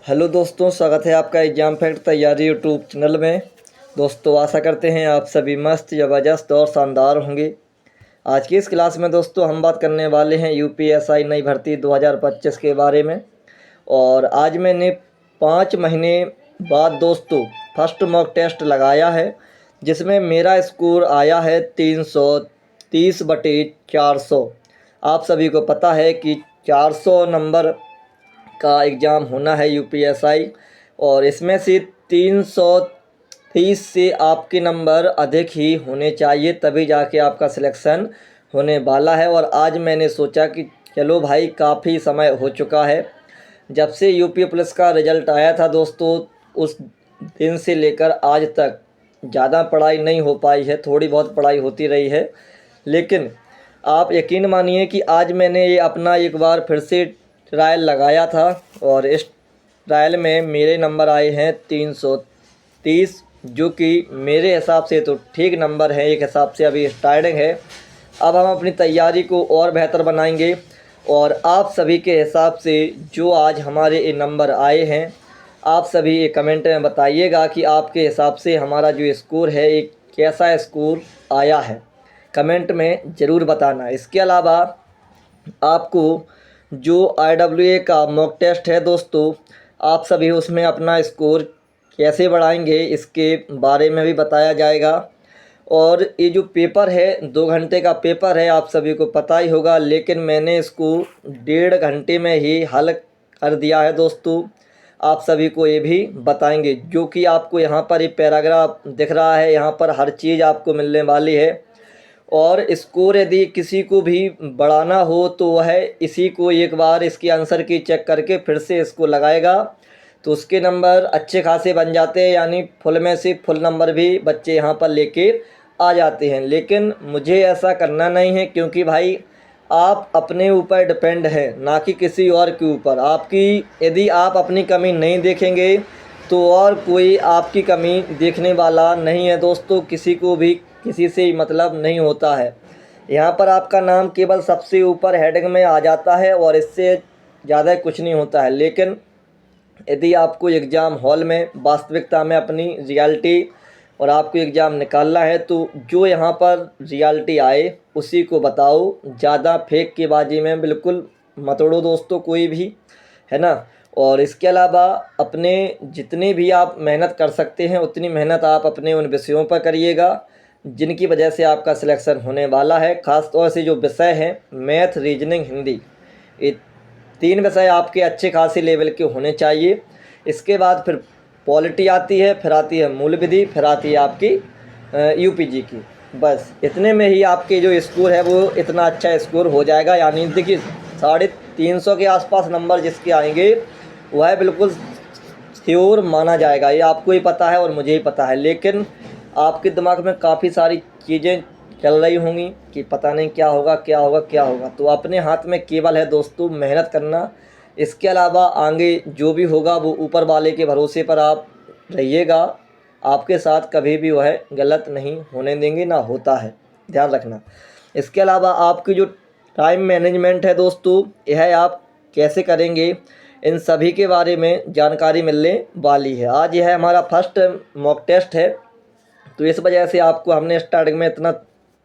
Hello दोस्तों, स्वागत है आपका एग्ज़ाम फैक्ट तैयारी यूट्यूब चैनल में। दोस्तों आशा करते हैं आप सभी मस्त, ज़बरदस्त और शानदार होंगे। आज की इस क्लास में दोस्तों हम बात करने वाले हैं यूपीएसआई नई भर्ती 2025 के बारे में। और आज मैंने 5 महीने बाद दोस्तों फर्स्ट मॉक टेस्ट लगाया है, जिसमें मेरा स्कोर आया है 330/400। आप सभी को पता है कि 400 नंबर का एग्ज़ाम होना है यूपीएसआई, और इसमें से 330 से आपके नंबर अधिक ही होने चाहिए, तभी जाके आपका सिलेक्शन होने वाला है। और आज मैंने सोचा कि चलो भाई, काफ़ी समय हो चुका है जब से यूपी पुलिस का रिज़ल्ट आया था दोस्तों। उस दिन से लेकर आज तक ज़्यादा पढ़ाई नहीं हो पाई है, थोड़ी बहुत पढ़ाई होती रही है। लेकिन आप यकीन मानिए कि आज मैंने ये अपना एक बार फिर से ट्रायल लगाया था, और इस ट्रायल में मेरे नंबर आए हैं 330, जो कि मेरे हिसाब से तो ठीक नंबर है। एक हिसाब से अभी स्टार्टिंग है, अब हम अपनी तैयारी को और बेहतर बनाएंगे। और आप सभी के हिसाब से जो आज हमारे ये नंबर आए हैं, आप सभी ये कमेंट में बताइएगा कि आपके हिसाब से हमारा जो स्कोर है एक कैसा स्कोर आया है, कमेंट में ज़रूर बताना। इसके अलावा आपको जो IWA का मॉक टेस्ट है दोस्तों, आप सभी उसमें अपना स्कोर कैसे बढ़ाएंगे इसके बारे में भी बताया जाएगा। और ये जो पेपर है 2 घंटे का पेपर है, आप सभी को पता ही होगा, लेकिन मैंने इसको 1.5 घंटे में ही हल कर दिया है दोस्तों। आप सभी को ये भी बताएंगे, जो कि आपको यहाँ पर ये पैराग्राफ दिख रहा है, यहाँ पर हर चीज़ आपको मिलने वाली है। और स्कोर यदि किसी को भी बढ़ाना हो तो वह इसी को एक बार इसके आंसर की चेक करके फिर से इसको लगाएगा, तो उसके नंबर अच्छे खासे बन जाते हैं, यानी फुल में से फुल नंबर भी बच्चे यहाँ पर लेके आ जाते हैं। लेकिन मुझे ऐसा करना नहीं है, क्योंकि भाई आप अपने ऊपर डिपेंड है, ना कि किसी और के ऊपर। आपकी यदि आप अपनी कमी नहीं देखेंगे तो और कोई आपकी कमी देखने वाला नहीं है दोस्तों। किसी को भी किसी से मतलब नहीं होता है। यहाँ पर आपका नाम केवल सबसे ऊपर हेडिंग में आ जाता है, और इससे ज़्यादा कुछ नहीं होता है। लेकिन यदि आपको एग्ज़ाम हॉल में वास्तविकता में अपनी रियलिटी और आपको एग्ज़ाम निकालना है, तो जो यहाँ पर रियलिटी आए उसी को बताओ। ज़्यादा फेक की बाजी में बिल्कुल मत उड़ो दोस्तों, कोई भी, है ना। और इसके अलावा अपने जितनी भी आप मेहनत कर सकते हैं उतनी मेहनत आप अपने उन विषयों पर करिएगा जिनकी वजह से आपका सिलेक्शन होने वाला है। ख़ास तौर से जो विषय हैं मैथ, रीजनिंग, हिंदी, ये 3 विषय आपके अच्छे खासे लेवल के होने चाहिए। इसके बाद फिर पॉलिटी आती है, फिर आती है मूल विधि, फिर आती है आपकी यूपीजी की। बस इतने में ही आपके जो स्कोर है वो इतना अच्छा स्कोर हो जाएगा। यानी देखिए 350 के आसपास नंबर जिसके आएंगे वह बिल्कुल श्योर माना जाएगा। ये आपको ही पता है और मुझे ही पता है। लेकिन आपके दिमाग में काफ़ी सारी चीज़ें चल रही होंगी कि पता नहीं क्या होगा क्या होगा क्या होगा। तो अपने हाथ में केवल है दोस्तों मेहनत करना। इसके अलावा आगे जो भी होगा वो ऊपर वाले के भरोसे पर आप रहिएगा। आपके साथ कभी भी वह गलत नहीं होने देंगे, ना होता है, ध्यान रखना। इसके अलावा आपकी जो टाइम मैनेजमेंट है दोस्तों, यह आप कैसे करेंगे, इन सभी के बारे में जानकारी मिलने वाली है। आज यह हमारा फर्स्ट मॉक टेस्ट है, तो इस वजह से आपको हमने स्टार्टिंग में इतना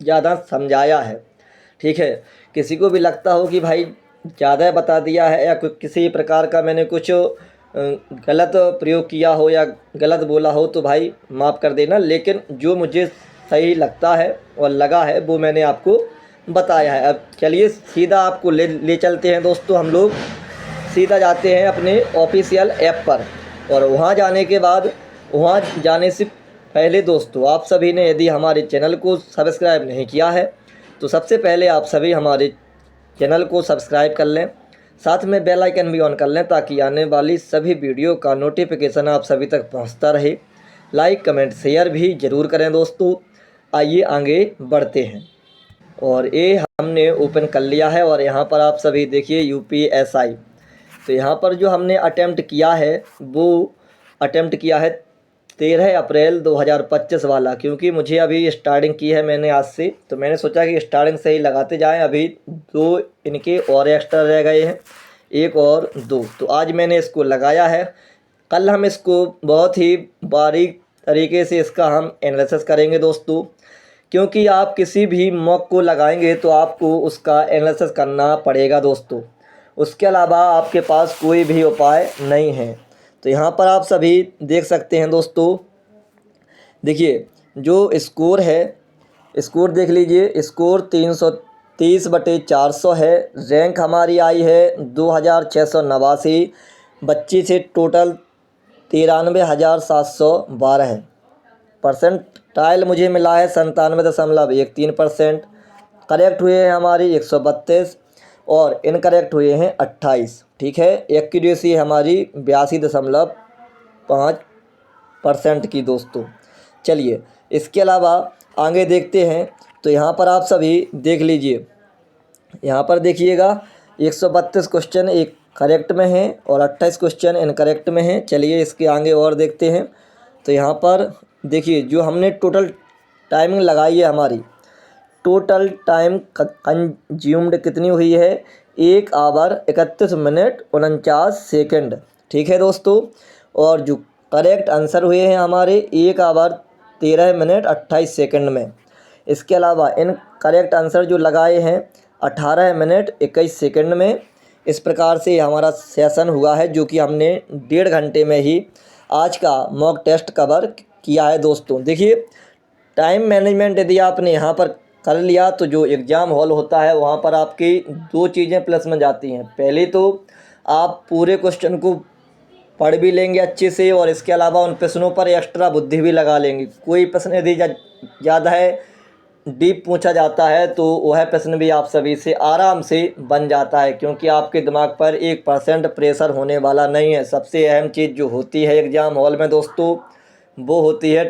ज़्यादा समझाया है, ठीक है। किसी को भी लगता हो कि भाई ज़्यादा बता दिया है या किसी प्रकार का मैंने कुछ गलत प्रयोग किया हो या गलत बोला हो तो भाई माफ़ कर देना। लेकिन जो मुझे सही लगता है और लगा है वो मैंने आपको बताया है। अब चलिए सीधा आपको ले चलते हैं दोस्तों। हम लोग सीधा जाते हैं अपने ऑफिशियल ऐप पर, और वहाँ जाने के बाद, वहाँ जाने से पहले दोस्तों आप सभी ने यदि हमारे चैनल को सब्सक्राइब नहीं किया है तो सबसे पहले आप सभी हमारे चैनल को सब्सक्राइब कर लें, साथ में बेल आइकन भी ऑन कर लें, ताकि आने वाली सभी वीडियो का नोटिफिकेशन आप सभी तक पहुंचता रहे। लाइक, कमेंट, शेयर भी ज़रूर करें दोस्तों। आइए आगे बढ़ते हैं। और ये हमने ओपन कर लिया है, और यहाँ पर आप सभी देखिए यूपीएसआई। तो यहाँ पर जो हमने अटेम्प्ट किया है वो अटेम्प्ट किया है 13 अप्रैल 2025 वाला, क्योंकि मुझे अभी स्टार्टिंग की है मैंने आज से, तो मैंने सोचा कि स्टार्टिंग से ही लगाते जाएं। अभी 2 इनके और एक्स्ट्रा रह गए हैं, 1 और 2। तो आज मैंने इसको लगाया है, कल हम इसको बहुत ही बारीक तरीके से इसका हम एनालिसिस करेंगे दोस्तों, क्योंकि आप किसी भी मॉक को लगाएंगे तो आपको उसका एनालिसिस करना पड़ेगा दोस्तों, उसके अलावा आपके पास कोई भी उपाय नहीं है। तो यहाँ पर आप सभी देख सकते हैं दोस्तों, देखिए जो स्कोर है, स्कोर देख लीजिए, स्कोर 330/400 है। रैंक हमारी आई है 2689, बच्ची से टोटल 93,712 है। परसेंटाइल मुझे मिला है 97.13%। करेक्ट हुए हैं हमारी 132 और इनकरेक्ट हुए हैं 28। ठीक है, एक्यूरेसी हमारी 82.5% की दोस्तों। चलिए इसके अलावा आगे देखते हैं। तो यहाँ पर आप सभी देख लीजिए, यहाँ पर देखिएगा 132 क्वेश्चन एक करेक्ट में है और 28 क्वेश्चन इनकरेक्ट में है। चलिए इसके आगे और देखते हैं। तो यहाँ पर देखिए जो हमने टोटल टाइमिंग लगाई है, हमारी टोटल टाइम कंज्यूम्ड कितनी हुई है, 1 आवर 31 मिनट 49 सेकंड। ठीक है दोस्तों, और जो करेक्ट आंसर हुए हैं हमारे 1 आवर 13 मिनट 28 सेकंड में। इसके अलावा इन करेक्ट आंसर जो लगाए हैं 18 मिनट 21 सेकंड में। इस प्रकार से हमारा सेशन हुआ है, जो कि हमने 1.5 घंटे में ही आज का मॉक टेस्ट कवर किया है दोस्तों। देखिए टाइम मैनेजमेंट यदि आपने यहाँ पर कर लिया तो जो एग्ज़ाम हॉल होता है वहाँ पर आपकी 2 चीज़ें प्लस में जाती हैं। पहले तो आप पूरे क्वेश्चन को पढ़ भी लेंगे अच्छे से, और इसके अलावा उन प्रश्नों पर एक्स्ट्रा बुद्धि भी लगा लेंगे। कोई प्रश्न यदि ज़्यादा है डीप पूछा जाता है तो वह प्रश्न भी आप सभी से आराम से बन जाता है, क्योंकि आपके दिमाग पर 1% प्रेशर होने वाला नहीं है। सबसे अहम चीज़ जो होती है एग्ज़ाम हॉल में दोस्तों, वो होती है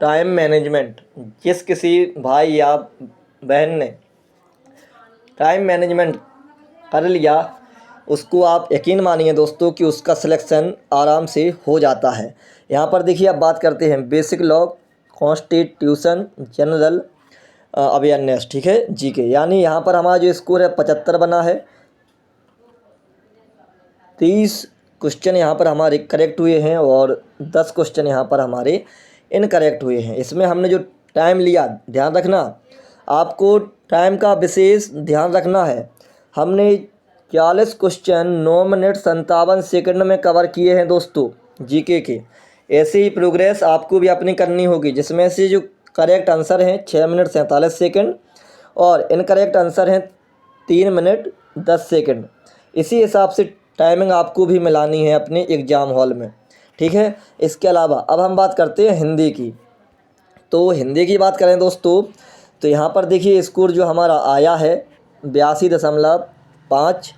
टाइम मैनेजमेंट। जिस किसी भाई या बहन ने टाइम मैनेजमेंट कर लिया, उसको आप यकीन मानिए दोस्तों कि उसका सिलेक्शन आराम से हो जाता है। यहाँ पर देखिए अब बात करते हैं basic law, constitution, general awareness. ठीक है, जीके। यानी यहाँ पर हमारा जो स्कोर है 75 बना है। 30 क्वेश्चन यहाँ पर हमारे करेक्ट हुए हैं और 10 क्वेश्चन यहाँ पर हमारे इनकरेक्ट हुए हैं। इसमें हमने जो टाइम लिया, ध्यान रखना, आपको टाइम का विशेष ध्यान रखना है। हमने 40 क्वेश्चन 9 मिनट 57 सेकंड में कवर किए हैं दोस्तों जीके के। ऐसी ही प्रोग्रेस आपको भी अपनी करनी होगी, जिसमें से जो करेक्ट आंसर हैं 6 मिनट 47 सेकंड और इनकरेक्ट आंसर हैं 3 मिनट 10 सेकंड। इसी हिसाब से टाइमिंग आपको भी मिलानी है अपने एग्ज़ाम हॉल में। ठीक है, इसके अलावा अब हम बात करते हैं हिंदी की। तो हिंदी की बात करें दोस्तों, तो यहाँ पर देखिए स्कोर जो हमारा आया है 82.5।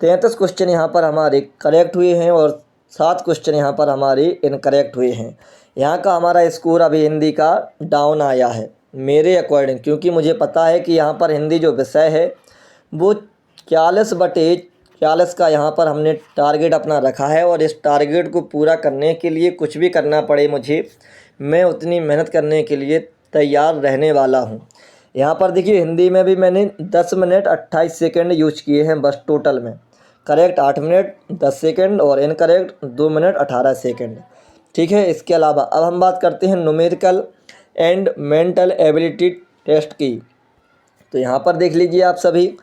33 क्वेश्चन यहाँ पर हमारे करेक्ट हुए हैं और 7 क्वेश्चन यहाँ पर हमारे इनकरेक्ट हुए हैं। यहाँ का हमारा स्कोर अभी हिंदी का डाउन आया है मेरे अकॉर्डिंग, क्योंकि मुझे पता है कि यहाँ पर हिंदी जो विषय है वो 40/40 का यहाँ पर हमने टारगेट अपना रखा है, और इस टारगेट को पूरा करने के लिए कुछ भी करना पड़े मुझे, मैं उतनी मेहनत करने के लिए तैयार रहने वाला हूँ। यहाँ पर देखिए हिंदी में भी मैंने 10 मिनट 28 सेकंड यूज किए हैं बस टोटल में। करेक्ट 8 मिनट 10 सेकंड और इनकरेक्ट 2 मिनट 18 सेकंड। ठीक है, इसके अलावा अब हम बात करते हैं numerical and mental ability test की। तो यहाँ पर देख लीजिए आप सभी,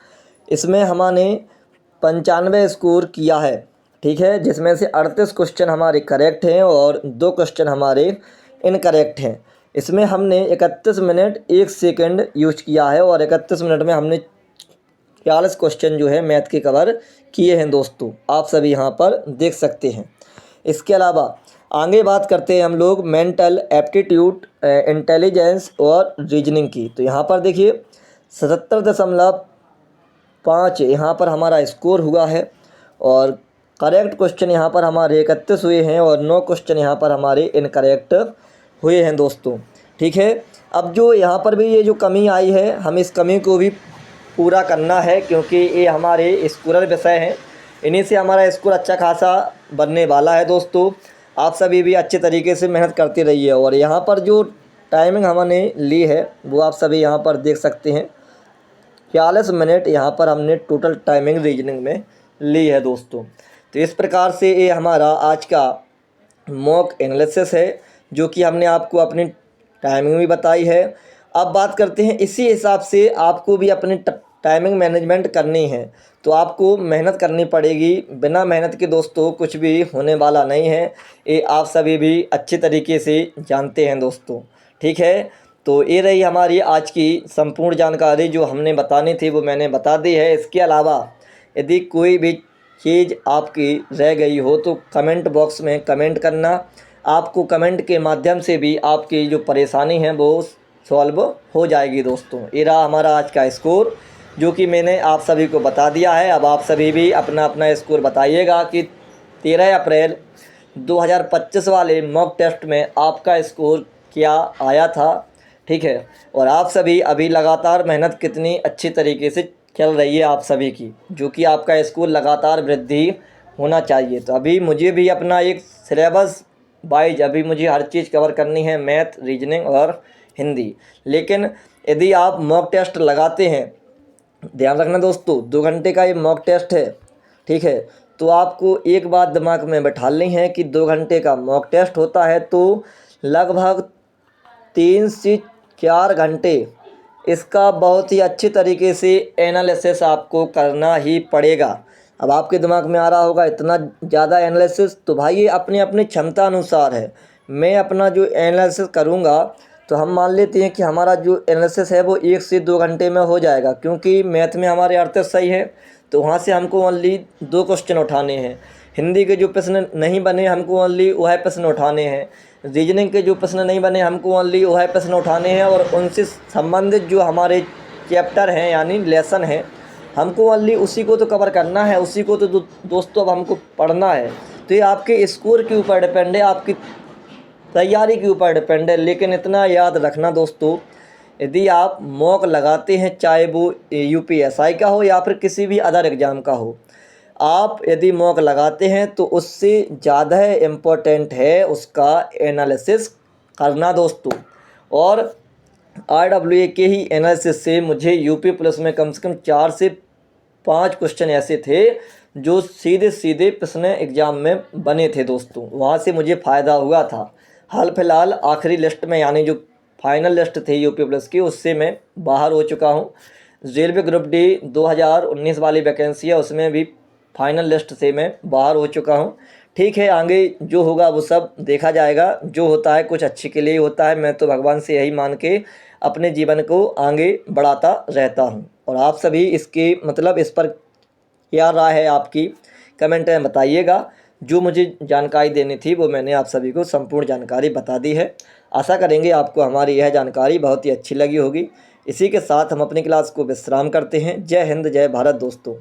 इसमें हमने 95 स्कोर किया है। ठीक है, जिसमें से 38 क्वेश्चन हमारे करेक्ट हैं और 2 क्वेश्चन हमारे इनकरेक्ट हैं। इसमें हमने 31 मिनट 1 सेकंड यूज किया है और 31 मिनट में हमने 40 क्वेश्चन जो है मैथ के कवर किए हैं दोस्तों, आप सभी यहाँ पर देख सकते हैं। इसके अलावा आगे बात करते हैं हम लोग मेंटल एप्टीट्यूड, इंटेलिजेंस और रीजनिंग की। तो यहाँ पर देखिए 77.5 यहाँ पर हमारा स्कोर हुआ है और करेक्ट क्वेश्चन यहाँ पर हमारे 31 हुए हैं और 9 क्वेश्चन यहाँ पर हमारे इनकरेक्ट हुए हैं दोस्तों। ठीक है, अब जो यहाँ पर भी ये जो कमी आई है, हम इस कमी को भी पूरा करना है, क्योंकि ये हमारे स्कोरर विषय हैं, इन्हीं से हमारा स्कोर अच्छा खासा बनने वाला है दोस्तों। आप सभी भी अच्छे तरीके से मेहनत करते रहिए। और यहाँ पर जो टाइमिंग हमने ली है वो आप सभी यहाँ पर देख सकते हैं। 40 मिनट यहाँ पर हमने टोटल टाइमिंग रीजनिंग में ली है दोस्तों। तो इस प्रकार से ये हमारा आज का मॉक एनालिसिस है, जो कि हमने आपको अपनी टाइमिंग भी बताई है। अब बात करते हैं, इसी हिसाब से आपको भी अपनी टाइमिंग मैनेजमेंट करनी है, तो आपको मेहनत करनी पड़ेगी। बिना मेहनत के दोस्तों कुछ भी होने वाला नहीं है, ये आप सभी भी अच्छे तरीके से जानते हैं दोस्तों। ठीक है, तो ये रही हमारी आज की संपूर्ण जानकारी, जो हमने बतानी थी वो मैंने बता दी है। इसके अलावा यदि कोई भी चीज़ आपकी रह गई हो तो कमेंट बॉक्स में कमेंट करना, आपको कमेंट के माध्यम से भी आपकी जो परेशानी है वो सॉल्व हो जाएगी दोस्तों। ये रहा हमारा आज का स्कोर, जो कि मैंने आप सभी को बता दिया है। अब आप सभी भी अपना अपना स्कोर बताइएगा कि 13 अप्रैल 2025 वाले मॉक टेस्ट में आपका स्कोर क्या आया था। ठीक है, और आप सभी अभी लगातार मेहनत कितनी अच्छी तरीके से चल रही है आप सभी की, जो कि आपका स्कोर लगातार वृद्धि होना चाहिए। तो अभी मुझे भी अपना एक सिलेबस वाइज अभी मुझे हर चीज़ कवर करनी है, मैथ, रीजनिंग और हिंदी। लेकिन यदि आप मॉक टेस्ट लगाते हैं, ध्यान रखना दोस्तों, 2 घंटे का ये मॉक टेस्ट है। ठीक है, तो आपको एक बात दिमाग में बैठा ली है कि 2 घंटे का मॉक टेस्ट होता है, तो लगभग 3 से 4 घंटे इसका बहुत ही अच्छी तरीके से एनालिसिस आपको करना ही पड़ेगा। अब आपके दिमाग में आ रहा होगा इतना ज़्यादा एनालिसिस, तो भाई ये अपनी अपनी क्षमता अनुसार है। मैं अपना जो एनालिसिस करूँगा, तो हम मान लेते हैं कि हमारा जो एनालिसिस है वो 1 से 2 घंटे में हो जाएगा, क्योंकि मैथ में हमारे अर्थ सही है, तो वहाँ से हमको ओनली 2 क्वेश्चन उठाने हैं। हिंदी के जो प्रश्न नहीं बने हमको ओनली वह प्रश्न उठाने हैं। रीजनिंग के जो प्रश्न नहीं बने हमको ओनली वह प्रश्न उठाने हैं, और उनसे संबंधित जो हमारे चैप्टर हैं यानी लेसन हैं, हमको ओनली उसी को तो कवर करना है, उसी को तो दोस्तों अब हमको पढ़ना है। तो ये आपके स्कोर के ऊपर डिपेंड है, आपकी तैयारी के ऊपर डिपेंड है। लेकिन इतना याद रखना दोस्तों, यदि आप मॉक लगाते हैं, चाहे वो यूपीएसआई का हो या फिर किसी भी अदर एग्ज़ाम का हो, आप यदि मॉक लगाते हैं तो उससे ज़्यादा इम्पोर्टेंट है उसका एनालिसिस करना दोस्तों। और RWA के ही एनालिसिस से मुझे यूपी प्लस में कम से कम 4 से 5 क्वेश्चन ऐसे थे जो सीधे सीधे प्रश्न एग्ज़ाम में बने थे दोस्तों, वहाँ से मुझे फ़ायदा हुआ था। हाल फिलहाल आखिरी लिस्ट में यानी जो फाइनल लिस्ट थी यूपी प्लस की, उससे मैं बाहर हो चुका हूँ। रेलवे ग्रुप डी 2019 वाली वैकेंसी है, उसमें भी फाइनल लिस्ट से मैं बाहर हो चुका हूँ। ठीक है, आगे जो होगा वो सब देखा जाएगा, जो होता है कुछ अच्छे के लिए ही होता है। मैं तो भगवान से यही मान के अपने जीवन को आगे बढ़ाता रहता हूँ। और आप सभी इसके मतलब इस पर क्या राय है आपकी, कमेंट में बताइएगा। जो मुझे जानकारी देनी थी वो मैंने आप सभी को संपूर्ण जानकारी बता दी है। आशा करेंगे आपको हमारी यह जानकारी बहुत ही अच्छी लगी होगी। इसी के साथ हम अपनी क्लास को विश्राम करते हैं। जय हिंद, जय भारत दोस्तों।